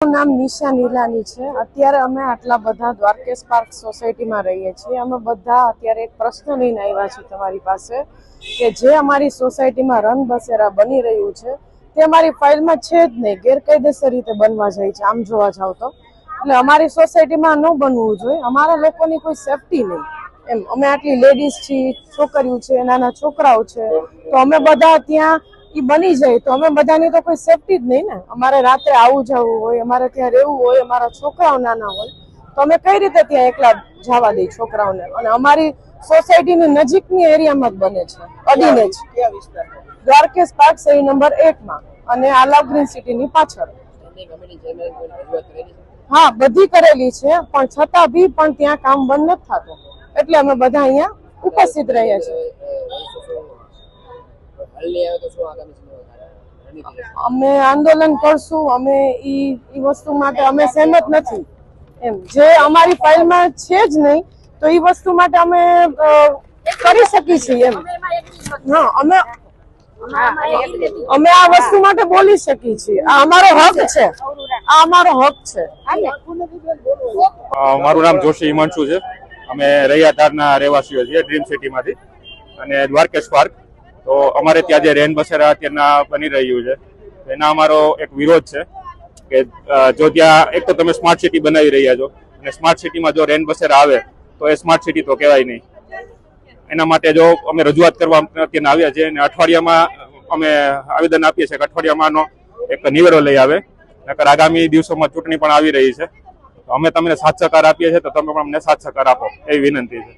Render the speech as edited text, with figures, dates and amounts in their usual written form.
નામ નિશા નીલાની છે। અત્યારે અમે આટલા બધા દ્વારકેશ પાર્ક સોસાયટીમાં રહીએ છીએ। અમે બધા અત્યારે એક પ્રશ્ન લઈને આવ્યા છીએ તમારી પાસે કે જે અમારી સોસાયટીમાં રંગબસેરા બની રહ્યું છે તે અમારી ફાઇલમાં છે જ નહીં, ગેરકાયદેસર રીતે બનવા જાય છે આમ જોવા જાવ તો। એટલે અમારી સોસાયટીમાં ન બનવું જોઈએ, અમારા લોકોની કોઈ સેફટી નહીં એમ। અમે આટલી લેડીઝ છીએ, છોકરીઓ છે, નાના છોકરાઓ છે, તો અમે બધા ત્યાં બની જાય તો અમે બધાની તો કોઈ સેફટી જ નહીં ને। અમારે રાત્રે આવું જવું હોય, અમારે ત્યાં રહેવું હોય, અમારા છોકરાઓ નાના હોય તો અમે કઈ રીતે ત્યાં એકલા જવા દઈએ છોકરાઓને? અને અમારી સોસાયટીની નજીકની એરિયામાં જ બને છે, અડીને જ દ્વારકેશ પાર્ક શેરી નંબર 1 માં અને આલાવ ગ્રીન સિટીની પાછળ। હા, બધી કરેલી છે પણ છતાં બી પણ ત્યાં કામ બંધ નથી થતું, એટલે અમે બધા અહીંયા ઉપસ્થિત રહીએ છીએ। અમે આંદોલન કરશું, અમે ઈ વસ્તુ માટે અમે સહેમત નથી એમ। જે અમારી ફાઇલમાં છે જ નહીં તો ઈ વસ્તુ માટે અમે કરી શકીએ છીએ એમ। હા, અમે આ વસ્તુ માટે બોલી શકીએ છીએ, આ અમારો હક છે, આ અમારો હક છે। મારું નામ જોશી હિમાંશુ છે। અમે રૈયાધારના રહેવાસીઓ છીએ, ડ્રીમ સિટીમાંથી અને દ્વારકેશ પાર્ક। તો અમારે ત્યાં જે રેન બસેરા અત્યારના બની રહ્યું છે એના અમારો એક વિરોધ છે કે જો ત્યાં એક તો તમે સ્માર્ટ સિટી બનાવી રહ્યા છો અને સ્માર્ટ સિટીમાં જો રેન બસેરા આવે તો એ સ્માર્ટ સિટી તો કહેવાય નહીં। એના માટે જો અમે રજૂઆત કરવા અત્યારના આવ્યા છે અને અઠવાડિયામાં અમે આવેદન આપીએ છીએ કે અઠવાડિયામાંનો એક નિવેડો લઈ આવે, નકર આગામી દિવસોમાં ચૂંટણી પણ આવી રહી છે। અમે તમને સાથ સહકાર આપીએ છીએ તો તમે પણ અમને સાથ સહકાર આપો એવી વિનંતી છે।